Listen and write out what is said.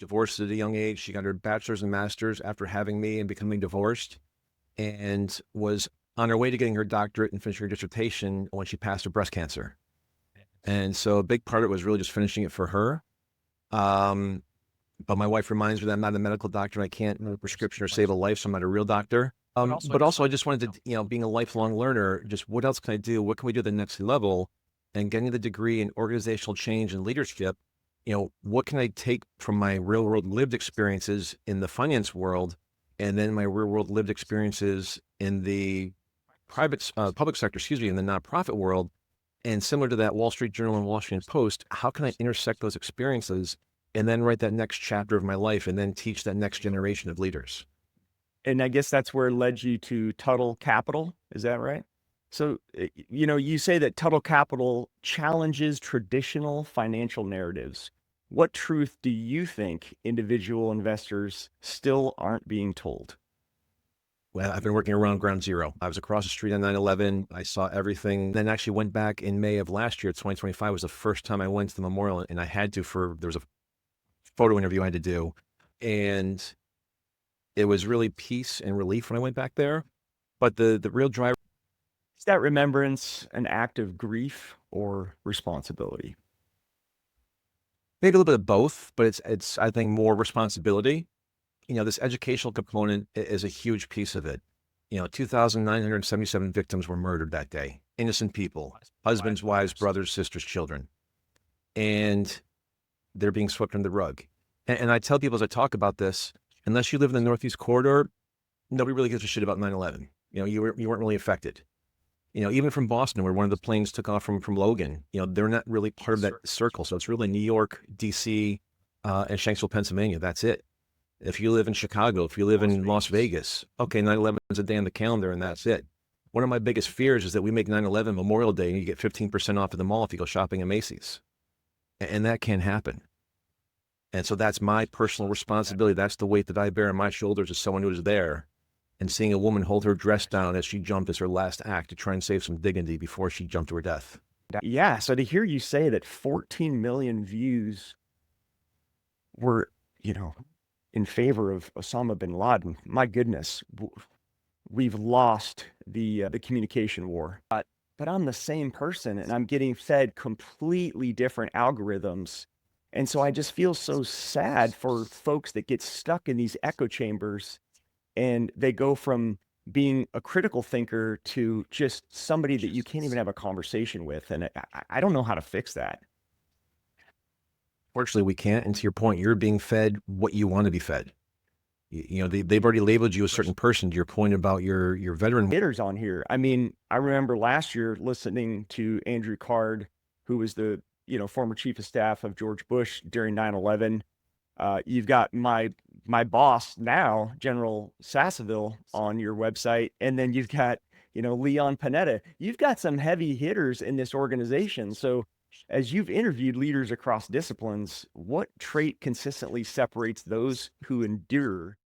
divorced at a young age. She got her bachelor's and master's after having me and becoming divorced, and was on her way to getting her doctorate and finishing her dissertation when she passed her breast cancer. And so a big part of it was really just finishing it for her. Um, but my wife reminds me that I'm not a medical doctor. I can't write a prescription or save a life, so I'm not a real doctor. But also I just wanted to, being a lifelong learner, just what else can I do? What can we do at the next level? And getting the degree in organizational change and leadership, what can I take from my real world lived experiences in the finance world, and then my real world lived experiences in the public sector, in the nonprofit world. And similar to that Wall Street Journal and Washington Post, how can I intersect those experiences and then write that next chapter of my life and then teach that next generation of leaders? And I guess that's where it led you to Tuttle Capital. Is that right? So, you say that Tuttle Capital challenges traditional financial narratives. What truth do you think individual investors still aren't being told? Well, I've been working around ground zero. I was across the street on 9/11. I saw everything. Then actually went back in May of last year, 2025 was the first time I went to the memorial, and I had to there was a photo interview I had to do. And it was really peace and relief when I went back there. But the real driver, Is that remembrance an act of grief or responsibility? maybe a little bit of both, but it's I think more responsibility. This educational component is a huge piece of it. 2,977 victims were murdered that day. Innocent people, husbands, wives, brothers, sisters, children. And they're being swept under the rug. And I tell people as I talk about this, unless you live in the Northeast Corridor, nobody really gives a shit about 9/11. You weren't really affected. Even from Boston, where one of the planes took off from Logan, they're not really part of that circle. So it's really New York, DC, and Shanksville, Pennsylvania. That's it. If you live in Chicago, if you live in Las Vegas, okay, 9/11 is a day on the calendar and that's it. One of my biggest fears is that we make 9/11 Memorial Day and you get 15% off at the mall if you go shopping at Macy's. And that can't happen. And so that's my personal responsibility. That's the weight that I bear on my shoulders as someone who was there, and seeing a woman hold her dress down as she jumped as her last act to try and save some dignity before she jumped to her death. Yeah. So to hear you say that 14 million views were, you know, in favor of Osama bin Laden, my goodness, we've lost the communication war. But I'm the same person and I'm getting fed completely different algorithms. And so I just feel so sad for folks that get stuck in these echo chambers and they go from being a critical thinker to just somebody that you can't even have a conversation with. And I don't know how to fix that. Fortunately, we can't. And to your point, you're being fed what you want to be fed. They've already labeled you a certain person. To your point about your veteran. Hitters on here. I mean, I remember last year listening to Andrew Card, who was the former chief of staff of George Bush during 9/11. You've got my boss now, General Sasseville, on your website, and then you've got Leon Panetta. You've got some heavy hitters in this organization. So, as you've interviewed leaders across disciplines, what trait consistently separates those who endure